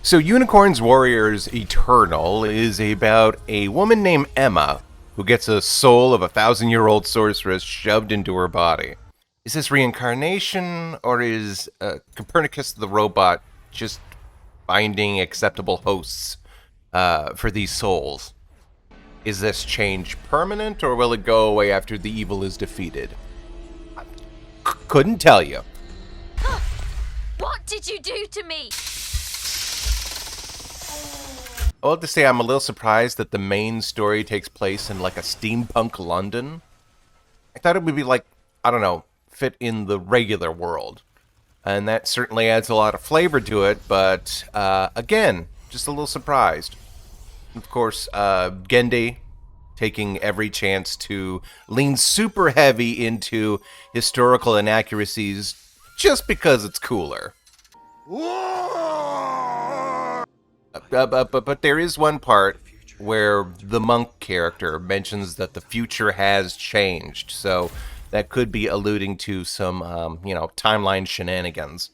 So, Unicorns Warriors Eternal is about a woman named Emma who gets a soul of a thousand-year-old sorceress shoved into her body. Is this reincarnation, or is Copernicus the robot just finding acceptable hosts for these souls? Is this change permanent, or will it go away after the evil is defeated? Couldn't tell you. What did you do to me? I'll have to say I'm a little surprised that the main story takes place in like a steampunk London. I thought it would be like, I don't know, fit in the regular world. And that certainly adds a lot of flavor to it, but again, just a little surprised. Of course, Gendy taking every chance to lean super heavy into historical inaccuracies just because it's cooler. But there is one part where the monk character mentions that the future has changed, so that could be alluding to some, timeline shenanigans.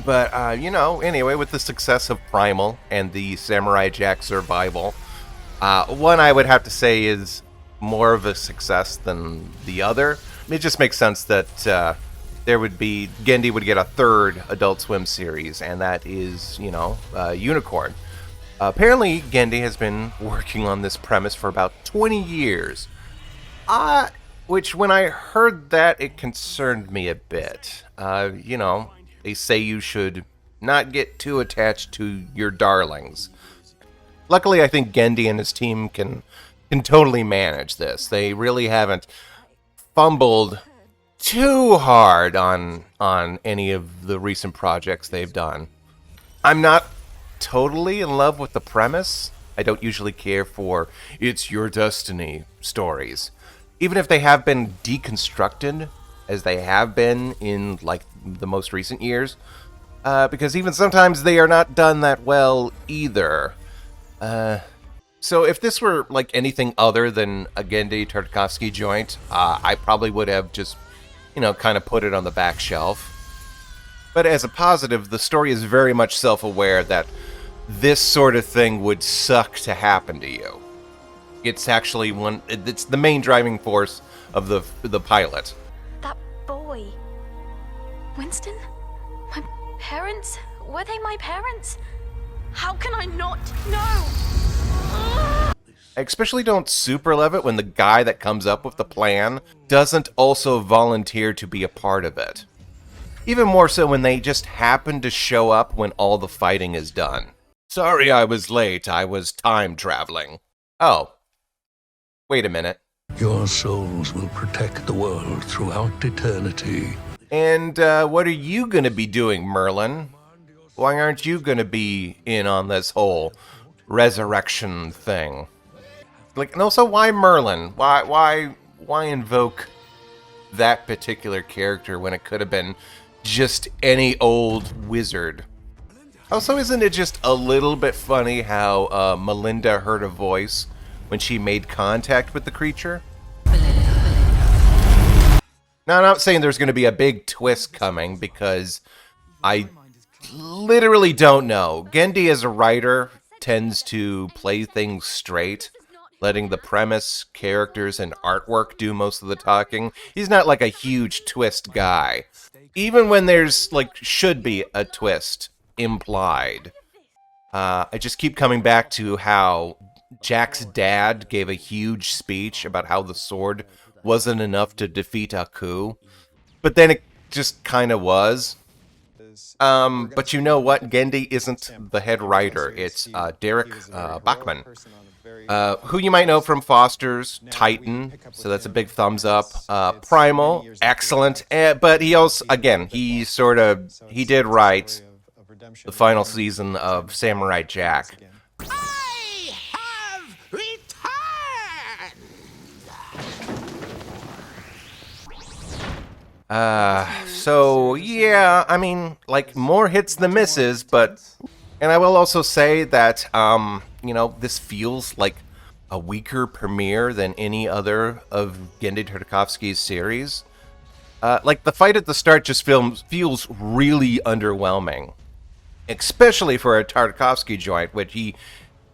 But, anyway, with the success of Primal and the Samurai Jack survival, one I would have to say is more of a success than the other. It just makes sense that Gendy would get a third Adult Swim series, and that is, Unicorn. Apparently, Gendy has been working on this premise for about 20 years. Which, when I heard that, it concerned me a bit. They say you should not get too attached to your darlings. Luckily, I think Gendy and his team can totally manage this. They really haven't fumbled too hard on any of the recent projects they've done. I'm not totally in love with the premise. I don't usually care for "it's your destiny" stories, even if they have been deconstructed as they have been in like the most recent years, because even sometimes they are not done that well either. So if this were like anything other than a Genndy Tartakovsky joint, I probably would have just kind of put it on the back shelf. But as a positive, the story is very much self-aware that this sort of thing would suck to happen to you. It's actually it's the main driving force of the pilot. That boy. Winston? My parents? Were they my parents? How can I not know? I especially don't super love it when the guy that comes up with the plan doesn't also volunteer to be a part of it. Even more so when they just happen to show up when all the fighting is done. Sorry I was late, I was time traveling. Oh. Wait a minute. Your souls will protect the world throughout eternity. And what are you gonna be doing, Merlin? Why aren't you gonna be in on this whole resurrection thing? And also, why Merlin? Why invoke that particular character when it could have been just any old wizard? Also, isn't it just a little bit funny how Melinda heard a voice when she made contact with the creature? Now, I'm not saying there's going to be a big twist coming, because I literally don't know. Genndy, as a writer, tends to play things straight, letting the premise, characters, and artwork do most of the talking. He's not like a huge twist guy. Even when there's, should be a twist implied. I just keep coming back to how Jack's dad gave a huge speech about how the sword wasn't enough to defeat Aku. But then it just kind of was. But you know what? Genndy isn't the head writer. It's Derek Bachman, who you might know from Foster's Titan, so that's a big thumbs up. Primal, excellent. But he also, again, he did write the final season of Samurai Jack. I have returned! So yeah, I mean, more hits than misses, but, and I will also say that, this feels like a weaker premiere than any other of Genndy Tartakovsky's series. The fight at the start just feels really underwhelming. especially for a Tartakovsky joint, which he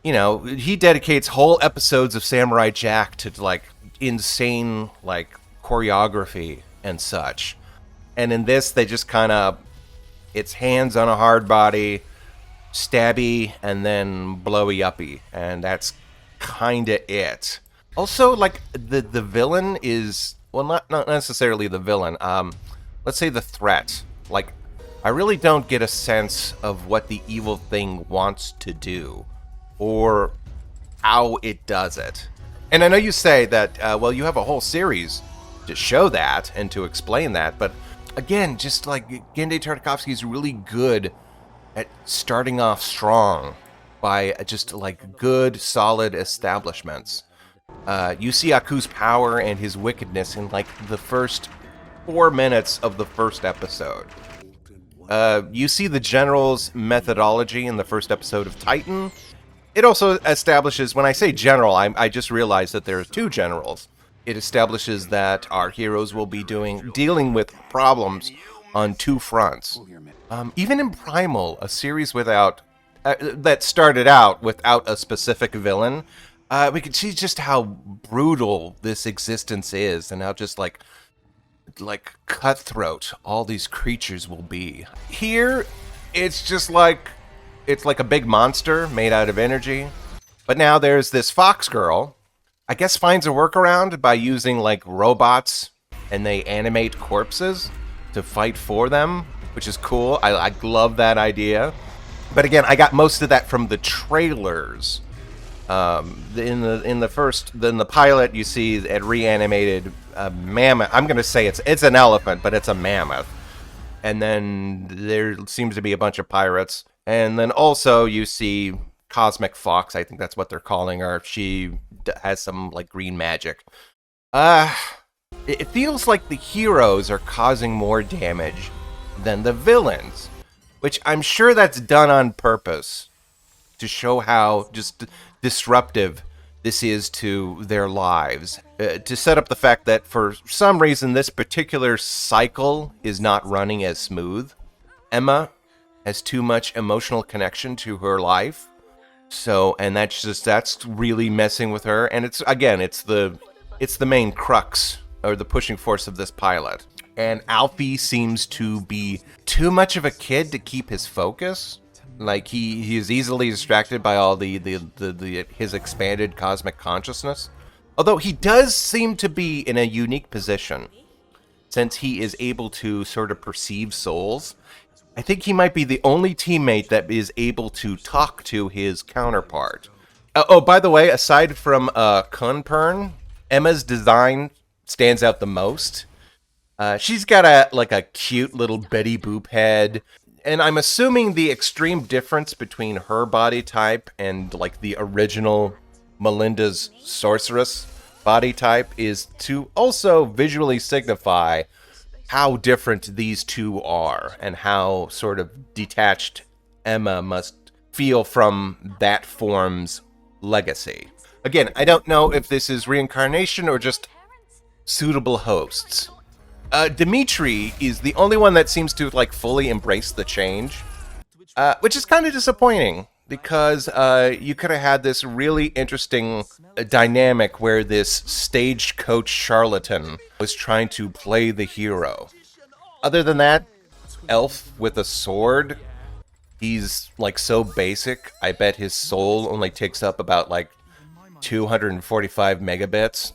dedicates whole episodes of Samurai Jack to like insane like choreography and such. And in this, they just kind of, it's hands on a hard body, stabby, and then blowy uppy, and that's kind of it. Also, like the villain is, well, not necessarily the villain. Let's say the threat. Like, I really don't get a sense of what the evil thing wants to do, or how it does it. And I know you say that, well, you have a whole series to show that and to explain that, but again, just like Genndy Tartakovsky is really good at starting off strong by just like good, solid establishments. You see Aku's power and his wickedness in like the first 4 minutes of the first episode. You see the general's methodology in the first episode of Titan. It also establishes, when I say general, I just realized that there's 2 generals. It establishes that our heroes will be dealing with problems on 2 fronts. Even in Primal, a series without that started out without a specific villain, we could see just how brutal this existence is, and how just like cutthroat all these creatures will be. Here, it's just like a big monster made out of energy. But now there's this fox girl, I guess finds a workaround by using like robots, and they animate corpses to fight for them, which is cool. I love that idea. But again, I got most of that from the trailers. In the pilot, you see a reanimated mammoth. I'm gonna say it's an elephant, but it's a mammoth. And then there seems to be a bunch of pirates. And then also you see Cosmic Fox. I think that's what they're calling her. She has some like green magic. It feels like the heroes are causing more damage than the villains, which I'm sure that's done on purpose to show how just disruptive this is to their lives, to set up the fact that for some reason this particular cycle is not running as smooth. Emma has too much emotional connection to her life, and that's really messing with her. And it's the main crux or the pushing force of this pilot. And Alfie seems to be too much of a kid to keep his focus. Like he is easily distracted by all his expanded cosmic consciousness. Although he does seem to be in a unique position, since he is able to sort of perceive souls. I think he might be the only teammate that is able to talk to his counterpart. By the way, aside from Kunpern, Emma's design stands out the most. She's got a cute little Betty Boop head. And I'm assuming the extreme difference between her body type and like the original Melinda's sorceress body type is to also visually signify how different these two are, and how sort of detached Emma must feel from that form's legacy. Again, I don't know if this is reincarnation or just suitable hosts. Dimitri is the only one that seems to like fully embrace the change, which is kind of disappointing, because you could have had this really interesting dynamic where this stagecoach charlatan was trying to play the hero. Other than that, elf with a sword, he's like so basic. I bet his soul only takes up about like 245 megabits.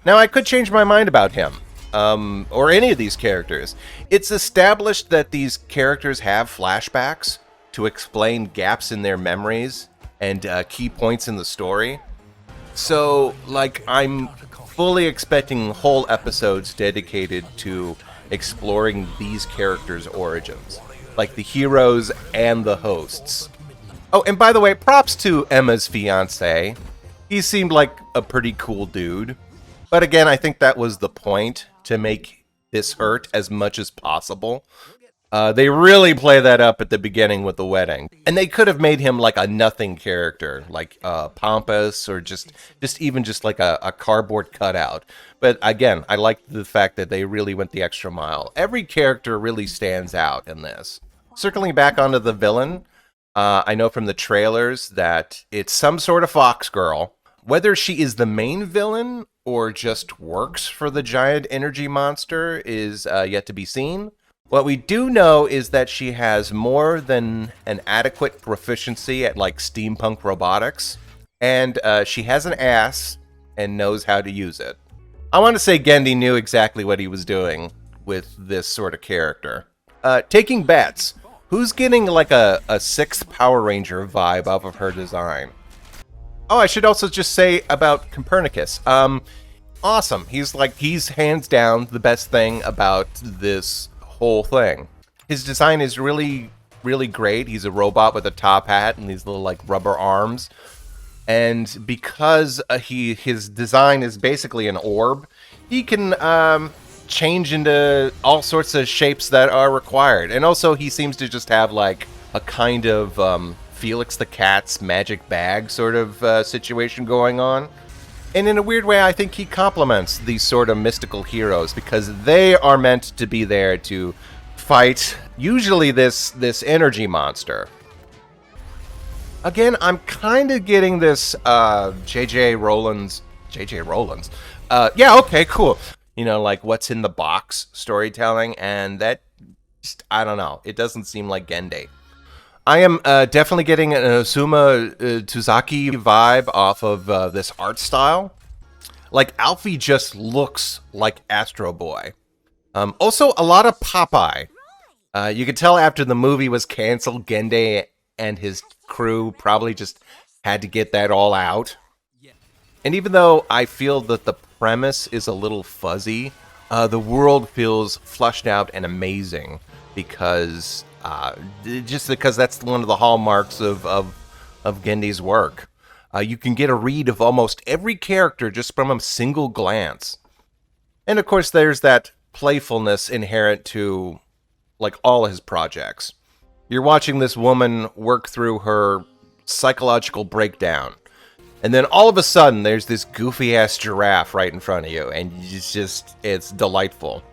Now, I could change my mind about him. Or any of these characters. It's established that these characters have flashbacks to explain gaps in their memories and key points in the story. So, like, I'm fully expecting whole episodes dedicated to exploring these characters' origins, like the heroes and the hosts. Oh, and by the way, props to Emma's fiancé. He seemed like a pretty cool dude. But again, I think that was the point, to make this hurt as much as possible. They really play that up at the beginning with the wedding. And they could have made him like a nothing character, like pompous, or just like a cardboard cutout. But again, I like the fact that they really went the extra mile. Every character really stands out in this. circling back onto the villain, I know from the trailers that it's some sort of fox girl. Whether she is the main villain or just works for the giant energy monster is yet to be seen. What we do know is that she has more than an adequate proficiency at like steampunk robotics, and she has an ass and knows how to use it. I want to say Gendy knew exactly what he was doing with this sort of character. Taking bets, who's getting like a 6th Power Ranger vibe off of her design? Oh, I should also just say about Copernicus. Awesome. He's hands down the best thing about this whole thing. His design is really, really great. He's a robot with a top hat and these little like rubber arms. And because his design is basically an orb, he can change into all sorts of shapes that are required. And also he seems to just have like a kind of Felix the Cat's magic bag sort of situation going on. And in a weird way, I think he complements these sort of mystical heroes because they are meant to be there to fight, usually this energy monster. Again, I'm kind of getting this J.J. Rowland's. Yeah, okay, cool. You know, like what's in the box storytelling, and that, just, I don't know. It doesn't seem like Gende. I am definitely getting an Osuma Tuzaki vibe off of this art style. Like, Alfie just looks like Astro Boy. Also, a lot of Popeye. You could tell after the movie was canceled, Gende and his crew probably just had to get that all out. And even though I feel that the premise is a little fuzzy, the world feels fleshed out and amazing because... just because that's one of the hallmarks of Gendy's work. You can get a read of almost every character just from a single glance. And of course there's that playfulness inherent to like all his projects. You're watching this woman work through her psychological breakdown. And then all of a sudden there's this goofy ass giraffe right in front of you and it's delightful.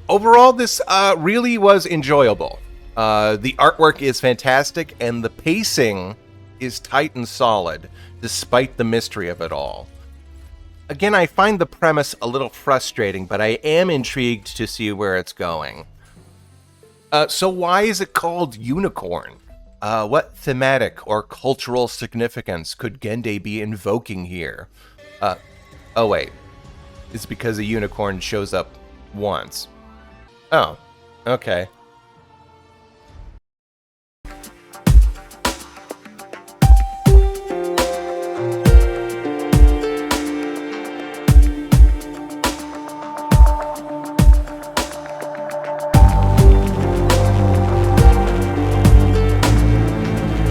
Overall, this really was enjoyable. The artwork is fantastic, and the pacing is tight and solid, despite the mystery of it all. Again, I find the premise a little frustrating, but I am intrigued to see where it's going. So why is it called Unicorn? What thematic or cultural significance could Gende be invoking here? Oh wait, it's because a unicorn shows up once. Oh, okay.